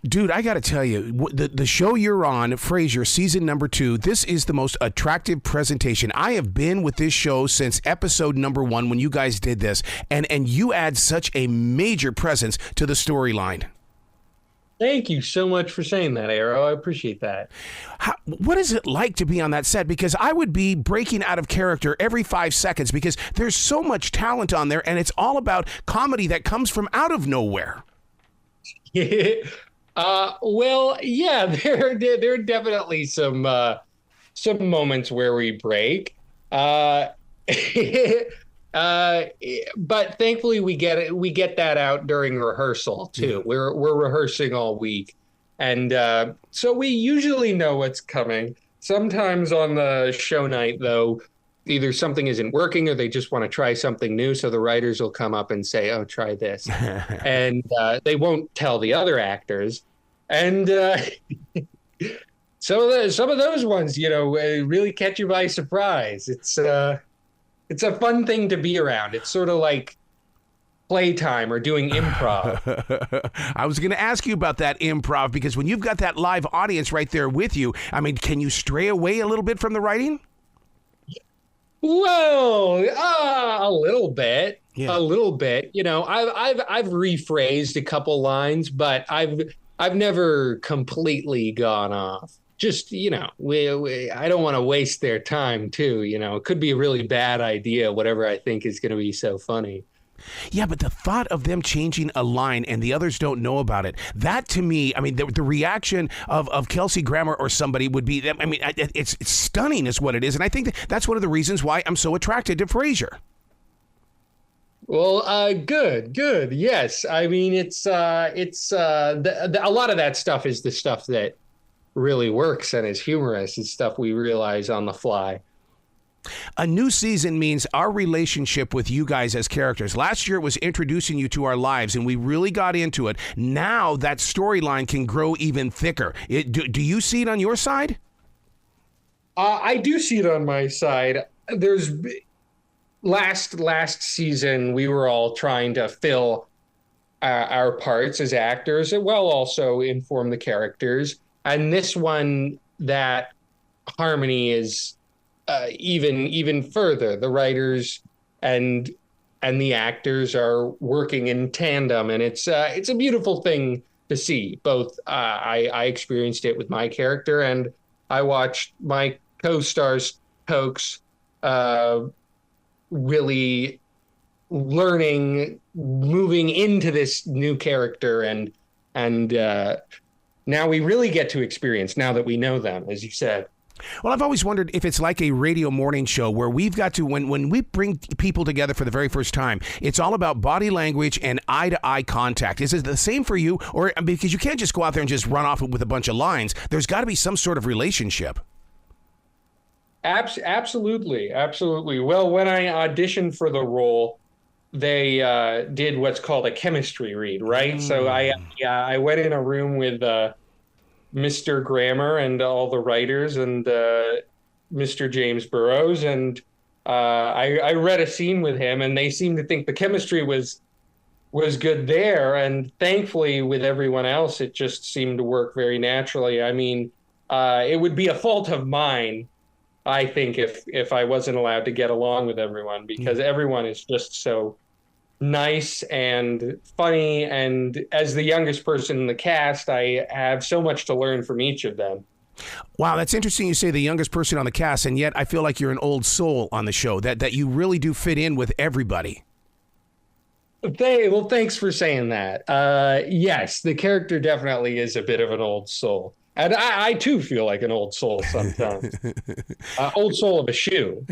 Dude, I got to tell you, the show you're on, Frasier, season number 2, this is the most attractive presentation. I have been with this show since episode number 1 when you guys did this, and you add such a major presence to the storyline. Thank you so much for saying that, Arrow. I appreciate that. What is it like to be on that set? Because I would be breaking out of character every 5 seconds because there's so much talent on there, and it's all about comedy that comes from out of nowhere. Well, yeah, there are definitely some moments where we break. But thankfully we get that out during rehearsal too. Yeah. We're rehearsing all week. And so we usually know what's coming. Sometimes on the show night, though, either something isn't working or they just want to try something new. So the writers will come up and say, oh, try this. And they won't tell the other actors. And some of those ones, really catch you by surprise. It's a fun thing to be around. It's sort of like playtime or doing improv. I was going to ask you about that improv because when you've got that live audience right there with you, I mean, can you stray away a little bit from the writing? Well, a little bit. Yeah. A little bit. I've rephrased a couple lines, but I've never completely gone off. Just, I don't want to waste their time too. It could be a really bad idea, whatever I think is going to be so funny. Yeah, but the thought of them changing a line and the others don't know about it, that to me, I mean, the reaction of Kelsey Grammer or somebody would be, I mean, it's stunning is what it is. And I think that's one of the reasons why I'm so attracted to Frasier. Well, good. Yes. I mean, it's a lot of that stuff is the stuff that really works and is humorous. It's stuff we realize on the fly. A new season means our relationship with you guys as characters. Last year it was introducing you to our lives, and we really got into it. Now that storyline can grow even thicker. Do you see it on your side? I do see it on my side. There's last season we were all trying to fill our parts as actors, and well also inform the characters. And this one, that harmony is even further. The writers and the actors are working in tandem, and it's a beautiful thing to see. Both I experienced it with my character, and I watched my co-stars Tokes really learning, moving into this new character, and now we really get to experience, now that we know them, as you said. Well, I've always wondered if it's like a radio morning show where we've got to, when we bring people together for the very first time, it's all about body language and eye-to-eye contact. Is it the same for you? Or because you can't just go out there and just run off with a bunch of lines. There's got to be some sort of relationship. Absolutely. Well, when I auditioned for the role, they did what's called a chemistry read, right? So I went in a room with Mr. Grammer and all the writers and Mr. James Burrows, and I read a scene with him, and they seemed to think the chemistry was good there, and thankfully with everyone else it just seemed to work very naturally. I mean, it would be a fault of mine, I think, if I wasn't allowed to get along with everyone, because everyone is just so nice and funny, and as the youngest person in the cast, I have so much to learn from each of them. Wow, that's interesting you say the youngest person on the cast, and yet I feel like you're an old soul on the show, that you really do fit in with everybody. Well, thanks for saying that. Yes, the character definitely is a bit of an old soul. And I too feel like an old soul sometimes. Old soul of a shoe.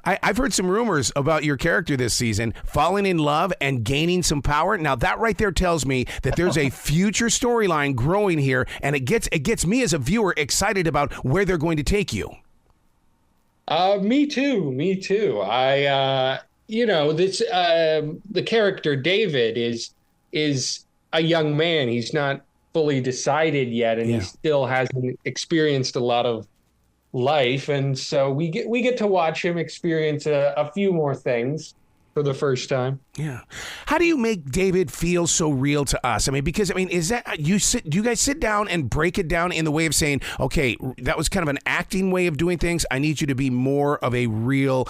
I've heard some rumors about your character this season, falling in love and gaining some power. Now that right there tells me that there's a future storyline growing here, and it gets me as a viewer excited about where they're going to take you. Me too. The character David is a young man. He's not fully decided yet, and he still hasn't experienced a lot of life, and so we get to watch him experience a few more things, for the first time. Yeah. How do you make David feel so real to us? I mean, because is that do you guys sit down and break it down in the way of saying, okay, that was kind of an acting way of doing things. I need you to be more of a real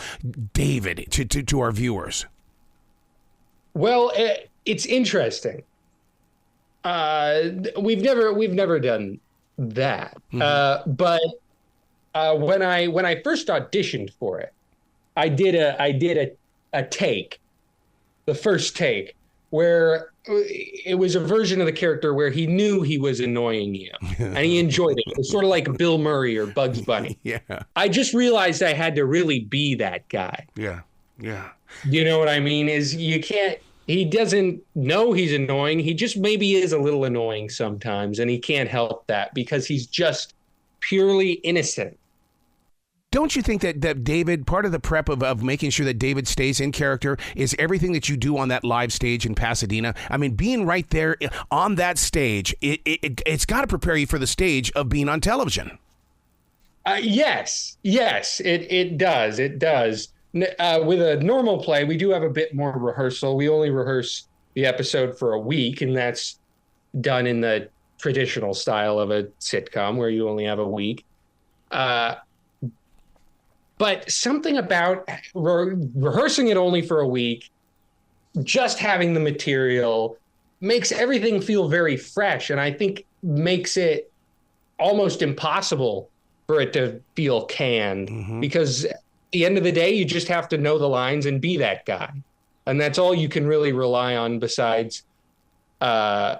David to our viewers. Well, it's interesting. We've never done that. But when I first auditioned for it, I did a take, the first take, where it was a version of the character where he knew he was annoying you and he enjoyed it. It was sort of like Bill Murray or Bugs Bunny. Yeah. I just realized I had to really be that guy. Yeah. Yeah. You know what I mean? He doesn't know he's annoying. He just maybe is a little annoying sometimes, and he can't help that because he's just purely innocent. Don't you think that David, part of the prep of making sure that David stays in character is everything that you do on that live stage in Pasadena? I mean, being right there on that stage, it's got to prepare you for the stage of being on television. Yes, it does. It does. With a normal play, we do have a bit more rehearsal. We only rehearse the episode for a week, and that's done in the traditional style of a sitcom where you only have a week. But something about rehearsing it only for a week, just having the material, makes everything feel very fresh, and I think makes it almost impossible for it to feel canned, because at the end of the day, you just have to know the lines and be that guy. And that's all you can really rely on besides because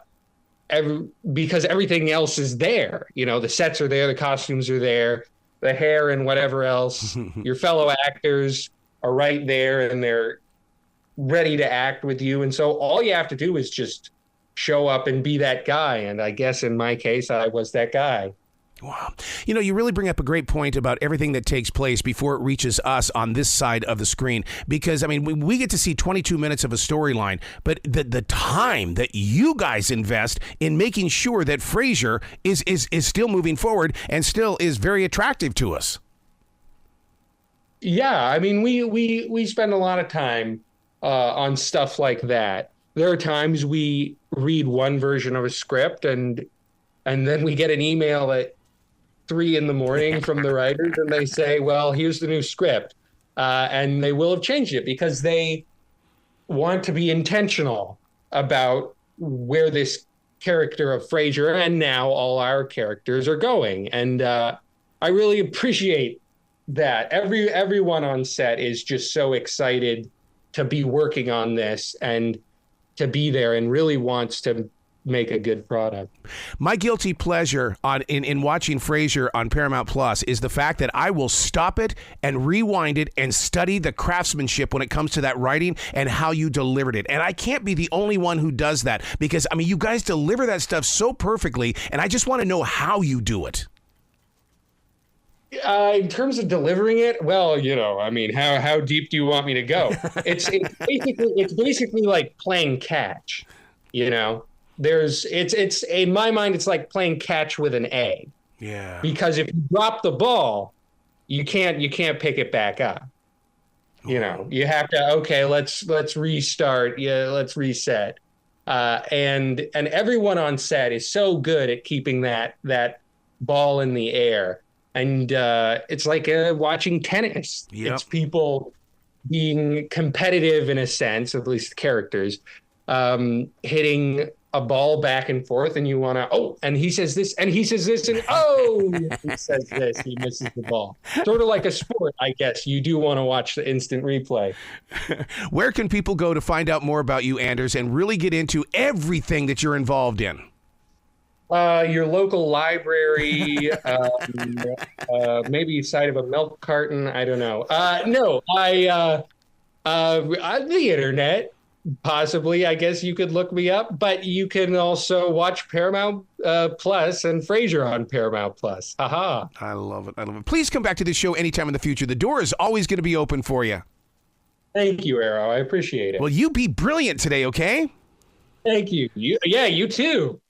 everything else is there. You know, the sets are there, the costumes are there, the hair and whatever else. Your fellow actors are right there and they're ready to act with you. And so all you have to do is just show up and be that guy. And I guess in my case, I was that guy. Wow. You know, you really bring up a great point about everything that takes place before it reaches us on this side of the screen. Because, I mean, we get to see 22 minutes of a storyline, but the time that you guys invest in making sure that Frasier is still moving forward and still is very attractive to us. Yeah, I mean, we spend a lot of time on stuff like that. There are times we read one version of a script and then we get an email at 3 a.m. from the writers and they say, well, here's the new script. And they will have changed it because they want to be intentional about where this character of Frasier and now all our characters are going. And I really appreciate that. Everyone on set is just so excited to be working on this and to be there and really wants to make a good product. My guilty pleasure in watching Frasier on Paramount Plus is the fact that I will stop it and rewind it and study the craftsmanship when it comes to that writing and how you delivered it. And I can't be the only one who does that because, I mean, you guys deliver that stuff so perfectly, and I just want to know how you do it. In terms of delivering it, well, you know, I mean, how deep do you want me to go? It's basically like playing catch, you know. It's in my mind, it's like playing catch with an egg. Yeah. Because if you drop the ball, you can't pick it back up. You know, you have to, okay, let's restart. Yeah, let's reset. And everyone on set is so good at keeping that ball in the air. And it's like watching tennis. Yep. It's people being competitive in a sense, at least characters, hitting a ball back and forth, and you want to, and he says this, and he says this, and he says this, he misses the ball. Sort of like a sport, I guess. You do want to watch the instant replay. Where can people go to find out more about you, Anders, and really get into everything that you're involved in? Your local library, maybe side of a milk carton. I don't know. No, the internet. Possibly, I guess you could look me up, but you can also watch Paramount Plus and Frasier on Paramount Plus. Haha. I love it. Please come back to this show anytime in the future. The door is always going to be open for you. Thank you, Arrow. I appreciate it. Well, you be brilliant today, okay? Thank you. You too.